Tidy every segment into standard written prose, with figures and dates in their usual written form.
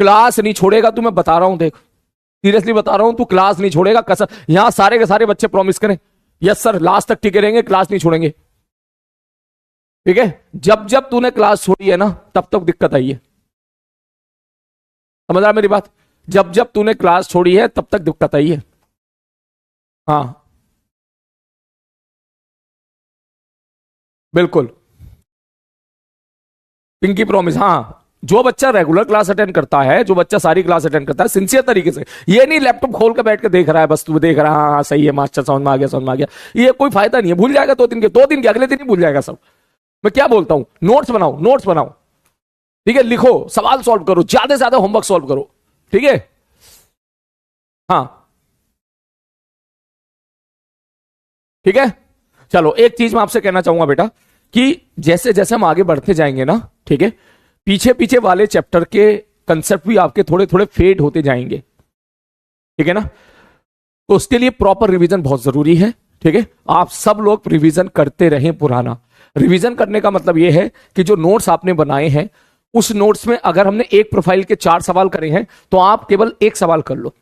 Class नहीं छोड़ेगा तू, मैं बता रहा हूं, देख सीरियसली बता रहा हूं, तू क्लास नहीं छोड़ेगा कसम। यहां सारे के सारे बच्चे प्रॉमिस करें यस सर लास्ट तक टिके रहेंगे, क्लास नहीं छोड़ेंगे, ठीक है। जब जब तूने क्लास छोड़ी है ना तब तक दिक्कत आई है, समझ रहा मेरी बात? जब जब तूने क्लास छोड़ी है तब तक दिक्कत आई है। हाँ बिल्कुल, पिंकी प्रॉमिस। हाँ, जो बच्चा रेगुलर क्लास अटेंड करता है, जो बच्चा सारी क्लास अटेंड करता है सिंसियर तरीके से, ये नहीं लैपटॉप खोल के बैठ के देख रहा है बस, तू देख रहा है हाँ सही है मास्टर समझ में आ गया समझ में आ गया, ये कोई फायदा नहीं है। भूल जाएगा 2 दिन के अगले दिन ही भूल जाएगा सब। मैं क्या बोलता हूं, नोट्स बनाओ, नोट्स बनाओ, ठीक है, लिखो, सवाल सॉल्व करो, ज्यादा से ज्यादा होमवर्क सॉल्व करो, ठीक है। हाँ ठीक है, चलो एक चीज मैं आपसे कहना चाहूंगा बेटा कि जैसे जैसे हम आगे बढ़ते जाएंगे ना, ठीक है, पीछे पीछे वाले चैप्टर के कंसेप्ट भी आपके थोड़े थोड़े फेड होते जाएंगे, ठीक है ना। तो उसके लिए प्रॉपर रिवीजन बहुत जरूरी है, ठीक है। आप सब लोग रिवीजन करते रहें पुराना। रिवीजन करने का मतलब यह है कि जो नोट्स आपने बनाए हैं उस नोट्स में अगर हमने एक प्रोफाइल के 4 सवाल करे हैं तो आप केवल एक सवाल कर लो।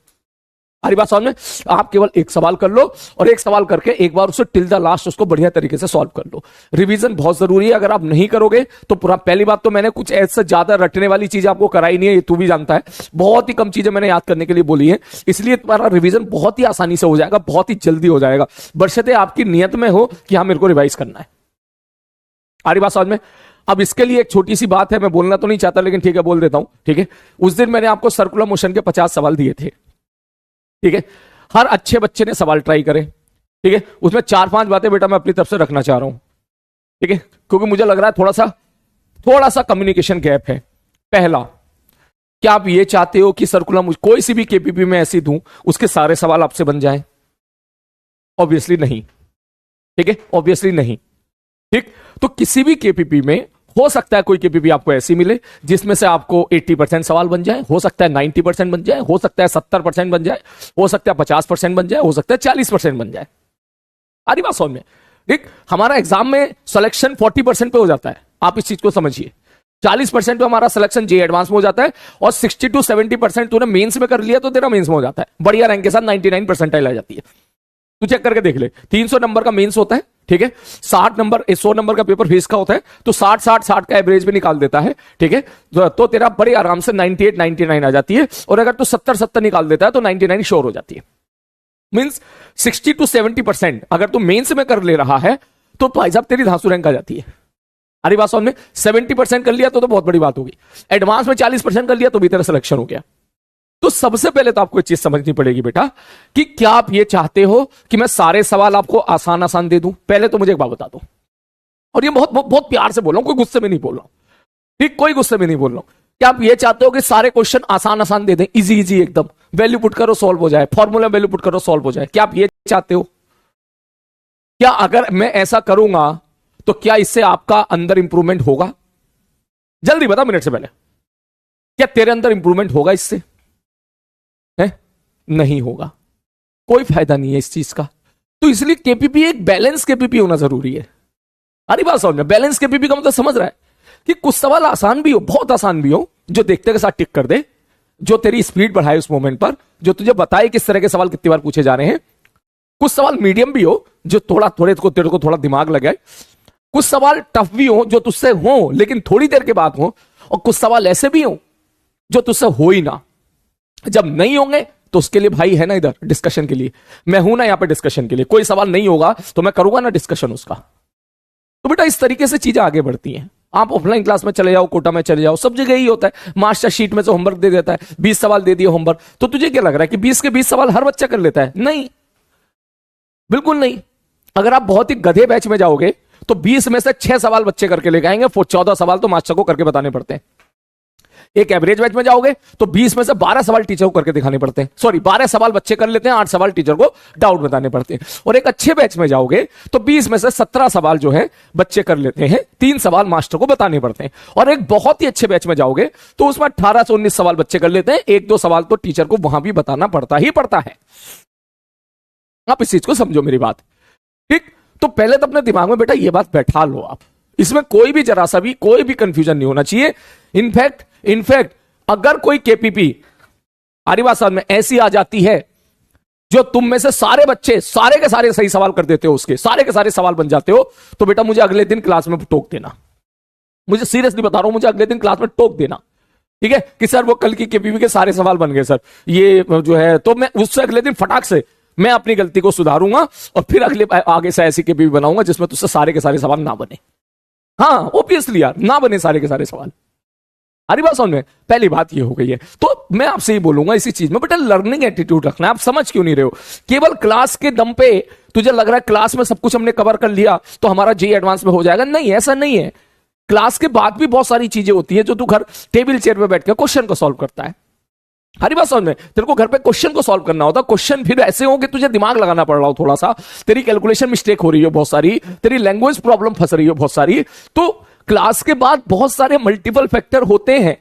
हरी बात समझ में? आप केवल एक सवाल कर लो और एक सवाल करके एक बार उसे टिल द लास्ट उसको बढ़िया तरीके से सॉल्व कर लो। रिवीजन बहुत जरूरी है, अगर आप नहीं करोगे तो पूरा, पहली बात तो मैंने कुछ ऐसे ज्यादा रटने वाली चीज आपको कराई नहीं है, ये तू भी जानता है, बहुत ही कम चीजें मैंने याद करने के लिए बोली है, इसलिए तुम्हारा रिवीजन बहुत ही आसानी से हो जाएगा, बहुत ही जल्दी हो जाएगा, बशर्ते आपकी नियत में हो कि हाँ मेरे को रिवाइज करना है। हरी बात समझ में? अब इसके लिए एक छोटी सी बात है, मैं बोलना तो नहीं चाहता लेकिन ठीक है बोल देता हूं, ठीक है। उस दिन मैंने आपको सर्कुलर मोशन के 50 सवाल दिए थे, ठीक है। हर अच्छे बच्चे ने सवाल ट्राई करे, ठीक है। उसमें 4-5 बातें बेटा मैं अपनी तरफ से रखना चाह रहा हूं, ठीक है, क्योंकि मुझे लग रहा है थोड़ा सा कम्युनिकेशन गैप है। पहला, क्या आप ये चाहते हो कि सर्कुलर कोई सी भी केपीपी में ऐसी दूं उसके सारे सवाल आपसे बन जाएं? ऑब्वियसली नहीं, ठीक है, ऑब्वियसली नहीं, ठीक। तो किसी भी केपीपी में हो सकता है कोई केपीपी आपको ऐसी मिले जिसमें से आपको 80% सवाल बन जाए, हो सकता है 90% बन जाए, हो सकता है 70% बन जाए, हो सकता है 50% बन जाए, हो सकता है 40% बन जाए। आरी बात समझ में? ठीक, हमारा एग्जाम में सिलेक्शन 40% पे हो जाता है, आप इस चीज को समझिए। 40% पे हमारा सिलेक्शन जे एडवांस में हो जाता है और 60 to 70% तूने मेंस में कर लिया तो तेरा मेंस में हो जाता है, बढ़िया रैंक के साथ 99% आ जाती है। तू चेक करके देख ले, 300 नंबर का मेंस होता है, ठीक है, 100 नंबर का पेपर फेस का होता है, तो 60 का एवरेज भी निकाल देता है, ठीक है, तो तेरा बड़े आराम से 98 99 आ जाती है। और अगर तू 70 निकाल देता है तो 99 श्योर हो जाती है। मींस 60 to 70% अगर तू मेंस में कर ले रहा है तो भाई साहब तेरी धांसू रैंक आ जाती है। अरे बात समझ में? 70% कर लिया तो बहुत बड़ी बात होगी, एडवांस में 40% कर लिया तो भी तेरा सिलेक्शन हो गया। तो सबसे पहले तो आपको एक चीज समझनी पड़ेगी बेटा कि क्या आप ये चाहते हो कि मैं सारे सवाल आपको आसान आसान दे दूं? पहले तो मुझे एक बात बता दो, और ये बहुत बहुत, बहुत प्यार से बोल रहा हूं, कोई गुस्से में नहीं बोल रहा हूं, ठीक, कोई गुस्से में नहीं बोल रहा हूं। क्या आप ये चाहते हो कि सारे क्वेश्चन आसान आसान दे दें, इजी इजी एकदम, वैल्यू पुट करो सॉल्व हो जाए, फॉर्मूला वैल्यू पुट करो सॉल्व हो जाए? क्या आप ये चाहते हो? क्या अगर मैं ऐसा करूंगा तो क्या इससे आपका अंदर इंप्रूवमेंट होगा? जल्दी बता मिनट से पहले, क्या तेरे अंदर इंप्रूवमेंट होगा इससे? है? नहीं होगा, कोई फायदा नहीं है इस चीज का। तो इसलिए केपीपी एक बैलेंस केपीपी होना जरूरी है। अरे बात समझ में? बैलेंस केपीपी का मतलब समझ रहा है कि कुछ सवाल आसान भी हो, बहुत आसान भी हो, जो देखते के साथ टिक कर दे, जो तेरी स्पीड बढ़ाए उस मोमेंट पर, जो तुझे बताए किस तरह के सवाल कितनी बार पूछे जा रहे हैं। कुछ सवाल मीडियम भी हो, जो तेरे को थोड़ा दिमाग लगाए। कुछ सवाल टफ भी हो, जो तुझसे हो लेकिन थोड़ी देर के बाद हो। और कुछ सवाल ऐसे भी हो जो तुझसे हो ही ना। जब नहीं होंगे तो उसके लिए भाई है ना इधर डिस्कशन के लिए, मैं हूं ना यहाँ पे डिस्कशन के लिए। कोई सवाल नहीं होगा तो मैं करूंगा ना डिस्कशन उसका। तो बेटा इस तरीके से चीजें आगे बढ़ती हैं। आप ऑफलाइन क्लास में चले जाओ, कोटा में चले जाओ, सब जगह ही होता है, मास्टर शीट में से होमवर्क दे देता है, 20 सवाल दे दिए होमवर्क। तो तुझे क्या लग रहा है कि 20 के 20 सवाल हर बच्चा कर लेता है? नहीं, बिल्कुल नहीं। अगर आप बहुत ही गधे बैच में जाओगे तो 20 में से 6 सवाल बच्चे करके लेके आएंगे, 14 सवाल तो मास्टर को करके बताने पड़ते हैं। एक एवरेज बैच में जाओगे तो 20 में से 12 सवाल टीचर को करके दिखाने पड़ते हैं, सॉरी 12 सवाल बच्चे कर लेते हैं, 8 सवाल टीचर को डाउट बताने पड़ते हैं। और एक अच्छे बैच में जाओगे तो 20 में से 17 सवाल जो है बच्चे कर लेते हैं, 3 सवाल मास्टर को बताने पड़ते हैं। और एक बहुत ही अच्छे बैच में जाओगे तो उसमें 18 से 19 सवाल बच्चे कर लेते हैं, 1-2 सवाल तो टीचर को वहां भी बताना पड़ता ही पड़ता है। आप इस चीज को समझो मेरी बात, ठीक। तो पहले तो अपने दिमाग में बेटा ये बात बैठा लो आप, इसमें कोई भी जरा सा भी कोई भी कंफ्यूजन नहीं होना चाहिए। इनफैक्ट अगर कोई केपीपी हमारी बात समझ में ऐसी आ जाती है जो तुम में से सारे बच्चे सारे के सारे सही सवाल कर देते हो, उसके सारे के सारे सवाल बन जाते हो, तो बेटा मुझे अगले दिन क्लास में टोक देना। मुझे सीरियसली बता रहा हूं, मुझे अगले दिन क्लास में टोक देना, ठीक है, कि सर वो कल की केपीपी के सारे सवाल बन गए सर, ये जो है, तो मैं उससे अगले दिन फटाक से मैं अपनी गलती को सुधारूंगा और फिर अगले आगे से ऐसी केपीपी बनाऊंगा जिसमें तुझसे सारे के सारे सवाल ना बने। हाँ ऑब्वियसली यार, ना बने सारे के सारे सवाल। हरी बात समझ में, पहली बात ये हो गई है। तो मैं आपसे ही बोलूंगा इसी चीज में बेटा लर्निंग एटीट्यूड रखना है। आप समझ क्यों नहीं रहे हो? केवल क्लास के दम पे तुझे लग रहा है क्लास में सब कुछ हमने कवर कर लिया तो हमारा जे एडवांस में हो जाएगा। नहीं, ऐसा नहीं है। क्लास के बाद भी बहुत सारी चीजें होती है जो तू घर टेबल चेयर पे बैठ के क्वेश्चन को सॉल्व करता है। हरी बात समझ में, तेरे को घर पे क्वेश्चन को सॉल्व करना होता है। क्वेश्चन फिर ऐसे हो कि तुझे दिमाग लगाना पड़ रहा हो थोड़ा सा, तेरी कैलकुलेशन मिस्टेक हो रही हो बहुत सारी, तेरी लैंग्वेज प्रॉब्लम फंस रही हो बहुत सारी। तो क्लास के बाद बहुत सारे मल्टीपल फैक्टर होते हैं।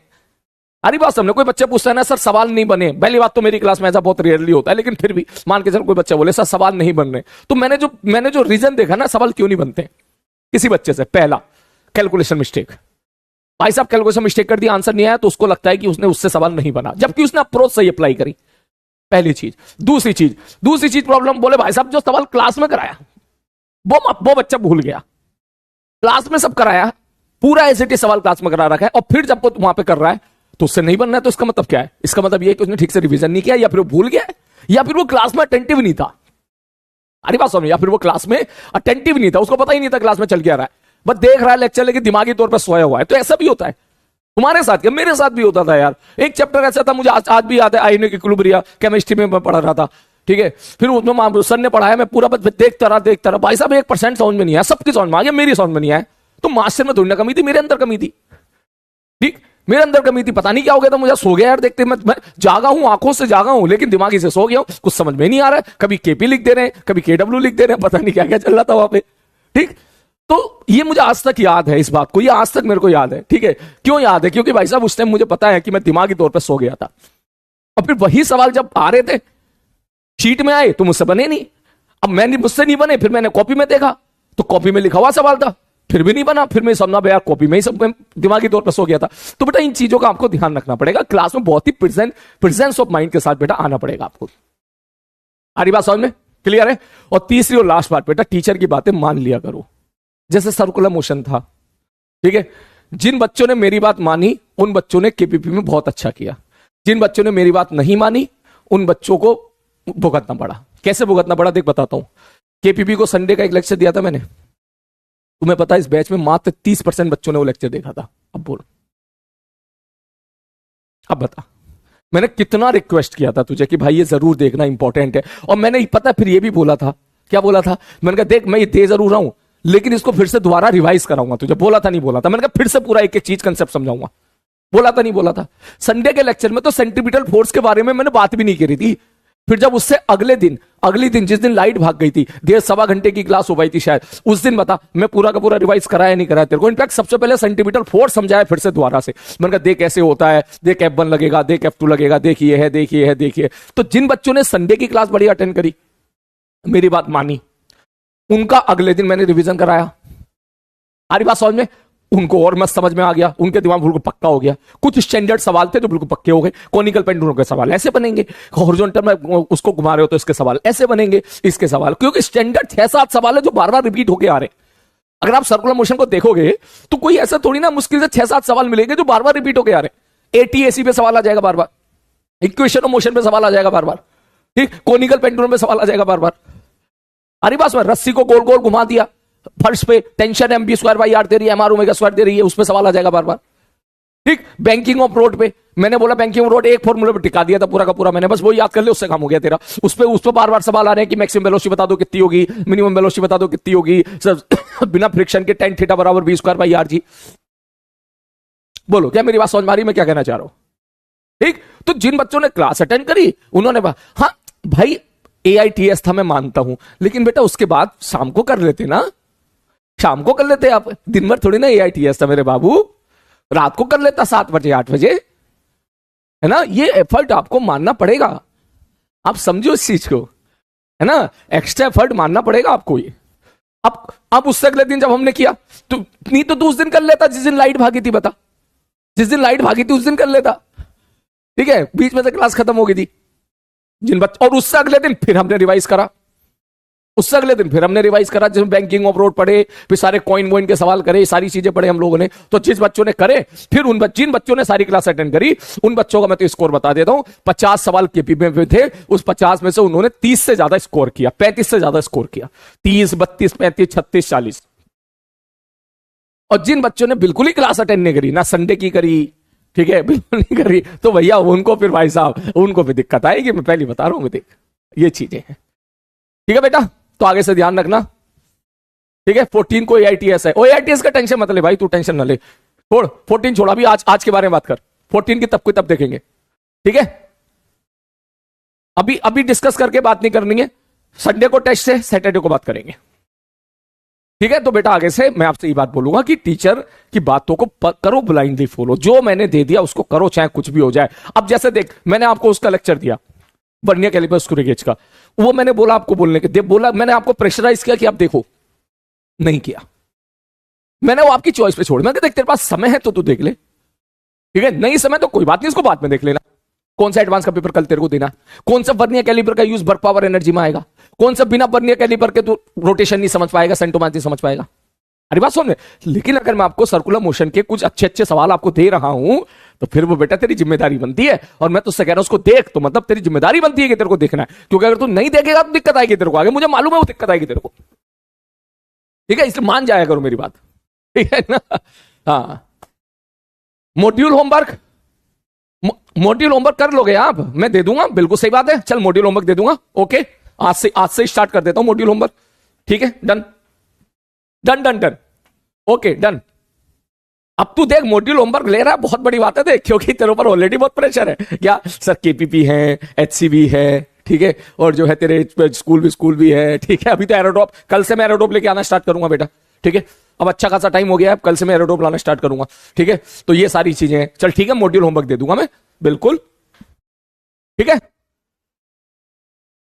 हरी बात समझ, कोई बच्चा पूछता है ना सर सवाल नहीं बने, पहली बात तो मेरी क्लास में ऐसा बहुत रेयरली होता है, लेकिन फिर भी मान के चल कोई बच्चा बोले सर सवाल नहीं बन रहे, तो मैंने जो रीजन देखा ना सवाल क्यों नहीं बनते किसी बच्चे से, पहला कैलकुलेशन मिस्टेक। भाई साहब कैलकुलेशन मिस्टेक कर दिया, आंसर नहीं आया, तो उसको लगता है कि उसने उससे सवाल नहीं बना, जबकि उसने अप्रोच सही अप्लाई करी। पहली चीज। दूसरी चीज प्रॉब्लम, बोले भाई साहब जो सवाल क्लास में कराया वो बच्चा भूल गया। क्लास में सब कराया, पूरा एसएटी सवाल क्लास में करा रखा है, और फिर जब वो वहां पे कर रहा है तो उससे नहीं बनना है। तो इसका मतलब क्या है? इसका मतलब ये है कि उसने ठीक से रिवीजन नहीं किया, या फिर वो भूल गया, या फिर वो क्लास में अटेंटिव नहीं था। अरे बात समझ, या फिर वो क्लास में अटेंटिव नहीं था, उसको पता ही नहीं था क्लास में चल क्या रहा है, बस देख रहा है लेक्चर लेकिन दिमागी तौर पर सोया हुआ है। तो ऐसा भी होता है तुम्हारे साथ, क्या मेरे साथ भी होता था यार। एक चैप्टर ऐसा था, मुझे आज भी याद है, आयोनिक इक्विलिब्रियम केमिस्ट्री में मैं पढ़ा रहा था, ठीक है। फिर उसमें सर ने पढ़ाया, मैं पूरा देखता रहा, भाई साहब 1% समझ में नहीं आया, सबकी समझ में आ गया, मेरी समझ में नहीं आया। तो मास्टर में थोड़ी ना कमी थी, मेरे अंदर कमी थी, ठीक, मेरे अंदर कमी थी। पता नहीं क्या हो गया था, मुझे सो गया यार देखते, मैं जागा हूं, आंखों से जागा हूं, लेकिन दिमागी से सो गया हूं, कुछ समझ में नहीं आ रहा है। कभी केपी लिख दे रहे हैं, कभी केडब्ल्यू लिख दे रहे हैं, पता नहीं क्या क्या चल रहा था वहां पे, ठीक। तो ये मुझे आज तक याद है, इस बात को, ये आज तक मेरे को याद है, ठीक है। क्यों याद है? क्योंकि भाई साहब उस टाइम मुझे पता है कि मैं दिमागी तौर पर सो गया था। और फिर वही सवाल जब आ रहे थे शीट में आए तो मुझसे बने नहीं। अब मुझसे नहीं बने, फिर मैंने कॉपी में देखा तो कॉपी में लिखा हुआ सवाल था, फिर भी नहीं बना। फिर मैं समझा यार कॉपी में ही सब दिमागी तौर पर सो गया था। तो बेटा इन चीजों का आपको ध्यान रखना पड़ेगा, क्लास में बहुत ही प्रेजेंस ऑफ माइंड के साथ बेटा आना पड़ेगा आपको। आरी बात समझ में क्लियर है? और तीसरी और लास्ट बात बेटा, टीचर की बातें मान लिया करो। जैसे सर्कुलर मोशन था, ठीक है, जिन बच्चों ने मेरी बात मानी उन बच्चों ने केपीपी में बहुत अच्छा किया, जिन बच्चों ने मेरी बात नहीं मानी उन बच्चों को भुगतना पड़ा। कैसे भुगतना पड़ा देख बताता हूं। केपीपी को संडे का एक लेक्चर दिया था मैंने, तुम्हें पता है इस बैच में मात्र 30% बच्चों ने वो लेक्चर देखा था। अब बोल, अब बता, मैंने कितना रिक्वेस्ट किया था तुझे कि भाई ये जरूर देखना, इंपॉर्टेंट है। और मैंने पता फिर ये भी बोला था, क्या बोला था? मैंने कहा देख मैं ये दे जरूर रहा हूं, लेकिन इसको फिर से दोबारा रिवाइज कराऊंगा तुझे। बोला था नहीं बोला था? मैंने कहा फिर से पूरा एक एक चीज कंसेप्ट समझाऊंगा। बोला था नहीं बोला था? संडे के लेक्चर में तो सेंट्रीपिटल फोर्स के बारे में मैंने बात भी नहीं करी थी। फिर जब उससे अगले दिन जिस दिन लाइट भाग गई थी, 1.5-1.25 घंटे की क्लास हो गई थी शायद, उस दिन बता मैं पूरा का पूरा रिवाइज कराया नहीं कराया तेरे को। इनफैक्ट सबसे पहले सेंटीमीटर फोर्स समझाया फिर से दोबारा से। मैंने कहा देख कैसे होता है, देख F1 लगेगा, देख F2 लगेगा, देखिए है देखिए है देखिए। तो जिन बच्चों ने संडे की क्लास बढ़िया अटेंड करी, मेरी बात मानी, उनका अगले दिन मैंने रिविजन कराया। आरी बात समझ में? उनको और मस्त समझ में आ गया, उनके दिमाग बिल्कुल पक्का हो गया। कुछ स्टैंडर्ड सवाल थे जो बिल्कुल पक्के हो गए। कॉनिकल पेंडुलम के सवाल ऐसे बनेंगे, हॉरिजॉन्टल में उसको घुमा रहे हो तो इसके सवाल ऐसे बनेंगे, इसके सवाल, क्योंकि स्टैंडर्ड 6-7 सवाल है जो बार बार रिपीट होके आ रहे। अगर आप सर्कुलर मोशन को देखोगे तो कोई ऐसा थोड़ी ना, मुश्किल से 6-7 सवाल मिलेंगे जो बार बार रिपीट होके आ रहे। एटीएसी पे सवाल आ जाएगा बार बार, इक्वेशन ऑफ मोशन पे सवाल आ जाएगा बार बार, ठीक, कॉनिकल पेंडुलम पे सवाल आ जाएगा बार बार। अरे बात, रस्सी को गोल गोल घुमा दिया फर्श पे, टेंशन mv²/r दे रही है, mr⍵² दे रही है, उस पर सवाल आ जाएगा बार बार, ठीक। बैंकिंग ऑफ रोड पे मैंने बोला बैंकिंग ऑफ रोड एक फॉर्मूले पे टिका दिया था पूरा का पूरा, मैंने बस वो याद कर ले, उससे काम हो गया तेरा। उस पर बार बार सवाल आ रहे हैं कि मैक्सिमम वेलोसिटी बता दो कितनी होगी, मिनिमम वेलोसिटी बता दो कितनी होगी, बिना फ्रिक्शन के tan θ = v²/r जी। बोलो क्या मेरी बात समझ में आ रही? मैं क्या कहना चाह रहा हूं, ठीक। तो जिन बच्चों ने क्लास अटेंड करी उन्होंने हाँ भाई AITS था मैं मानता हूं, लेकिन बेटा उसके बाद शाम को कर लेते ना, शाम को कर लेते आप, दिन भर थोड़ी ना AITS था मेरे बाबू, रात को कर लेता 7 बजे 8 बजे, है ना। ये एफर्ट आपको मानना पड़ेगा, आप समझो इस चीज को, है ना, एक्स्ट्रा एफर्ट मानना पड़ेगा आपको ये। अब उससे अगले दिन जब हमने किया तो नहीं तो उस दिन कर लेता जिस दिन लाइट भागी थी, बता, जिस दिन लाइट भागी थी उस दिन कर लेता। ठीक है, बीच में से क्लास खत्म हो गई थी जिन बच्चों, और उससे अगले दिन फिर हमने रिवाइज करा, उससे अगले दिन फिर हमने रिवाइज करा, जिसमें बैंकिंग ऑफ रोड पढ़े, फिर सारे कॉइन वॉइन के सवाल करे, सारी चीजें पढ़े हम लोगों ने। तो जिस बच्चों ने करे, फिर जिन बच्चों ने सारी क्लास अटेंड करी, उन बच्चों का मैं तो स्कोर बता देता हूं। 50 सवाल केपीपी में थे, उस 50 में से उन्होंने 30 से ज्यादा स्कोर किया, 35 से ज्यादा स्कोर किया, 30, 32, 35, 36, 40। और जिन बच्चों ने बिल्कुल ही क्लास अटेंड नहीं करी, ना संडे की करी, ठीक है, बिल्कुल नहीं करी, तो भैया उनको फिर भाई साहब उनको भी दिक्कत आएगी, मैं पहले बता रहा हूं। देख ये चीजें हैं, ठीक है बेटा, तो आगे से ध्यान रखना, ठीक है। 14 को AITS है, AITS का टेंशन मत ले भाई, तू टेंशन ना ले, छोड़ 14 छोड़, अभी आज के बारे में बात कर। 14 की तब कोई तब देखेंगे, ठीक है। अभी डिस्कस करके बात नहीं करनी है, संडे को टेस्ट है, सैटरडे को बात करेंगे, ठीक है। तो बेटा आगे से मैं आपसे ये बात बोलूंगा कि टीचर की बातों को करो ब्लाइंडली फॉलो, जो मैंने दे दिया उसको करो, चाहे कुछ भी हो जाए। अब जैसे देख, मैंने आपको उसका लेक्चर दिया वर्नियर कैलिपर स्क्रू गेज का, वो मैंने बोला आपको बोलने के, बोला मैंने आपको प्रेशराइज किया कि आप देखो, नहीं किया मैंने, वो आपकी चॉइस पे छोड़। मैं देख तेरे पास समय है तो तू देख ले, ठीक है, नहीं समय तो कोई बात नहीं, इसको बाद में देख लेना। कौन सा एडवांस का पेपर कल तेरे को देना, कौन सा वर्नियर कैलिपर का यूज वर्क पावर एनर्जी में आएगा, कौन सा बिना वर्नियर कैलिपर के तू रोटेशन नहीं समझ पाएगा, सेंटोमास नहीं समझ पाएगा। अरे बात सुन, लेकिन अगर मैं आपको सर्कुलर मोशन के कुछ अच्छे अच्छे सवाल आपको दे रहा हूं, तो फिर वो बेटा तेरी जिम्मेदारी बनती है, और मैं तुझसे कह रहा हूं उसको देख, तो मतलब तेरी जिम्मेदारी बनती है कि तेरे को देखना है, क्योंकि अगर तू नहीं देखेगा तो दिक्कत आएगी तेरे को आगे, मुझे मालूम है वो दिक्कत आएगी तेरे को, ठीक है, इसलिए मान जाया करो मेरी बात, ठीक है ना। हाँ, मॉड्यूल होमवर्क, मॉड्यूल होमवर्क कर लोगे आप, मैं दे दूंगा, बिल्कुल सही बात है, चल मॉड्यूल होमवर्क दे दूंगा, ओके, आज से स्टार्ट कर देता हूं मॉड्यूल होमवर्क, ठीक है, done done done done, okay done. अब तू देख मॉड्यूल होमवर्क ले रहा है, बहुत बड़ी बात है देख, क्योंकि तेरे ऊपर ऑलरेडी बहुत प्रेशर है, क्या सर केपीपी है, HCV है, ठीक है, और जो है तेरे स्कूल भी है, ठीक है। अभी तो एरोड्रॉप, कल से मैं एरोड्रॉप लेके आना स्टार्ट करूंगा बेटा, ठीक है, अब अच्छा खासा टाइम हो गया है, कल से मैं एरोड्रॉप लाना स्टार्ट करूंगा, ठीक है। तो ये सारी चीजें हैं, चल ठीक है, मॉड्यूल होमवर्क दे दूंगा मैं, बिल्कुल, ठीक है।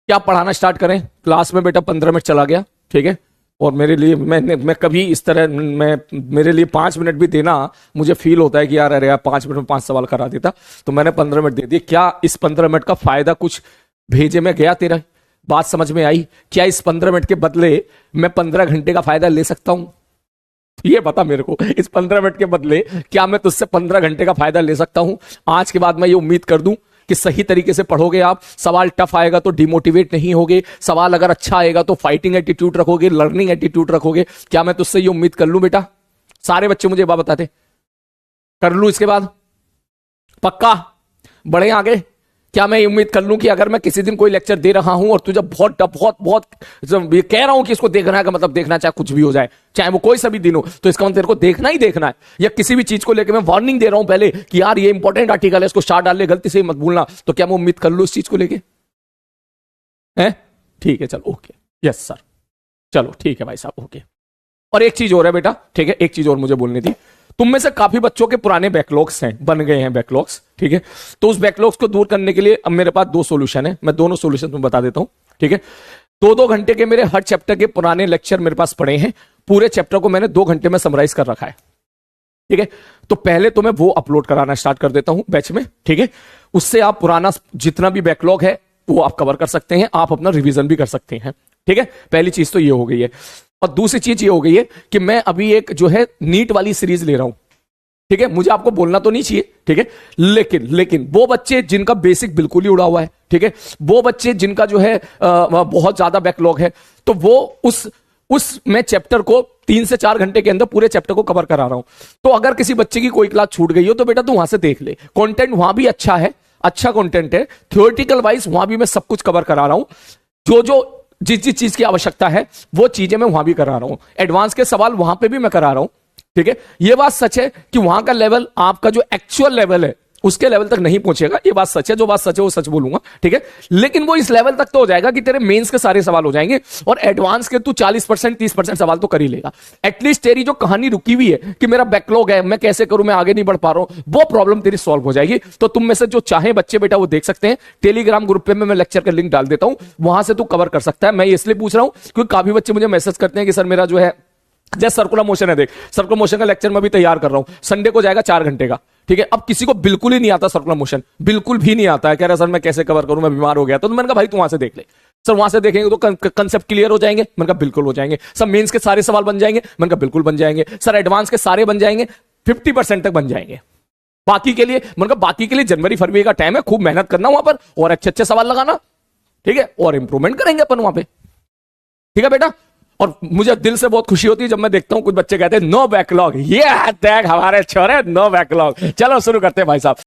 क्या पढ़ाना स्टार्ट करें, क्लास में बेटा 15 मिनट चला गया, ठीक है, और मेरे लिए मैं कभी इस तरह मेरे लिए 5 मिनट भी देना, मुझे फील होता है कि यार अरे यार 5 मिनट में 5 सवाल करा देता, तो मैंने 15 मिनट दे दिए। क्या इस 15 मिनट का फायदा कुछ भेजे में गया तेरा, बात समझ में आई? क्या इस 15 मिनट के बदले मैं 15 घंटे का फायदा ले सकता हूं? ये बता मेरे को, इस 15 मिनट के बदले क्या मैं तुझसे 15 घंटे का फायदा ले सकता हूं? आज के बाद मैं ये उम्मीद कर दूं कि सही तरीके से पढ़ोगे आप, सवाल टफ आएगा तो डिमोटिवेट नहीं होगे, सवाल अगर अच्छा आएगा तो फाइटिंग एटीट्यूड रखोगे, लर्निंग एटीट्यूड रखोगे। क्या मैं तुझसे ये उम्मीद कर लूं बेटा? सारे बच्चे मुझे बात बताते, कर लूं इसके बाद पक्का बढ़े आगे? क्या मैं ये उम्मीद कर लूं कि अगर मैं किसी दिन कोई लेक्चर दे रहा हूं और तुझे बहुत बहुत बहुत ये कह रहा हूं कि इसको देखना है, का मतलब देखना, चाहे कुछ भी हो जाए, चाहे वो कोई सा भी दिन हो, तो इसका मतलब तेरे को देखना ही देखना है। या किसी भी चीज को लेकर मैं वार्निंग दे रहा हूं पहले कि यार ये इंपॉर्टेंट आर्टिकल है, इसको स्टार डाल ले, गलती से मत भूलना, तो क्या मैं उम्मीद कर लूं इस चीज को लेके? है ठीक है, चलो ओके, यस सर, चलो ठीक है भाई साहब, ओके। और एक चीज और है बेटा, ठीक है, एक चीज और मुझे बोलनी थी। तुम में से काफी बच्चों के पुराने बैकलॉग्स हैं, बन गए हैं बैकलॉग्स, ठीक है। तो उस बैकलॉग्स को दूर करने के लिए अब मेरे पास 2 सॉल्यूशन है, मैं दोनों सॉल्यूशन तुम्हें बता देता हूं, ठीक है। 2-2 घंटे के मेरे हर चैप्टर के पुराने लेक्चर मेरे पास पड़े हैं, पूरे चैप्टर को मैंने 2 घंटे में समराइज कर रखा है, ठीक है। तो पहले तो मैं वो अपलोड कराना स्टार्ट कर देता हूं बैच में, ठीक है। उससे आप पुराना जितना भी बैकलॉग है वो आप कवर कर सकते हैं, आप अपना रिवीजन भी कर सकते हैं, ठीक है। पहली चीज तो ये हो गई है। और दूसरी चीज ये हो गई है कि मैं अभी एक जो है नीट वाली सीरीज ले रहा हूं, ठीक है। मुझे आपको बोलना तो नहीं चाहिए, ठीक है, लेकिन वो बच्चे जिनका बेसिक बिल्कुल ही उड़ा हुआ है, ठीक है, वो बच्चे जिनका जो है बहुत ज्यादा बैकलॉग है, तो वो उस मैं चैप्टर को 3 से 4 घंटे के अंदर पूरे चैप्टर को कवर करा रहा हूं। तो अगर किसी बच्चे की कोई क्लास छूट गई हो तो बेटा तू वहां से देख ले, कंटेंट वहां भी अच्छा है, अच्छा कंटेंट है, थ्योरेटिकल वाइज वहां भी मैं सब कुछ कवर करा रहा हूं, जो जिस चीज की आवश्यकता है वो चीजें मैं वहां भी करा रहा हूं, एडवांस के सवाल वहां पे भी मैं करा रहा हूं, ठीक है। ये बात सच है कि वहां का लेवल आपका जो एक्चुअल लेवल है उसके लेवल तक नहीं पहुंचेगा, ये बात सच है, जो बात सच है वो सच बोलूंगा, ठीक है। लेकिन वो इस लेवल तक तो हो जाएगा कि तेरे मेंस के सारे सवाल हो जाएंगे और एडवांस के तू 40% 30% सवाल तो कर ही लेगा। एटलीस्ट तेरी जो कहानी रुकी हुई है कि मेरा बैकलॉग है, मैं कैसे करूं, मैं आगे नहीं बढ़ पा रहा हूं, वो प्रॉब्लम तेरी सॉल्व हो जाएगी। तो तुम में से जो चाहे बच्चे बेटा वो देख सकते हैं, टेलीग्राम ग्रुप पे मैं लेक्चर का लिंक डाल देता हूं, वहां से तू कवर कर सकता है। मैं इसलिए पूछ रहा हूं क्योंकि काफी बच्चे मुझे मैसेज करते हैं कि सर मेरा जो है जैसे सर्कुलर मोशन है, देख सर्कुलर मोशन का लेक्चर मैं भी तैयार कर रहा हूं, संडे को जाएगा 4 घंटे का, ठीक है। अब किसी को बिल्कुल ही नहीं आता सर्कुलर मोशन, बिल्कुल भी नहीं आता है, कह रहा सर मैं कैसे कवर करूं, मैं बीमार हो गया। तो मैंने कहा भाई तू वहां से देख ले। सर वहां से देखेंगे तो कंसेप्ट क्लियर हो जाएंगे। मैंने कहा बिल्कुल हो जाएंगे। सर मेंस के सारे सवाल बन जाएंगे। मैंने कहा बिल्कुल बन जाएंगे। सर एडवांस के सारे बन जाएंगे, 50% तक बन जाएंगे। बाकी के लिए मैंने कहा बाकी के लिए जनवरी फरवरी का टाइम है, खूब मेहनत करना वहां पर और अच्छे अच्छे सवाल लगाना, ठीक है, और इंप्रूवमेंट करेंगे अपन वहां पे, ठीक है बेटा। और मुझे दिल से बहुत खुशी होती है जब मैं देखता हूं कुछ बच्चे कहते हैं नो बैकलॉग, ये देख हमारे छोरे नो बैकलॉग। चलो शुरू करते हैं भाई साहब।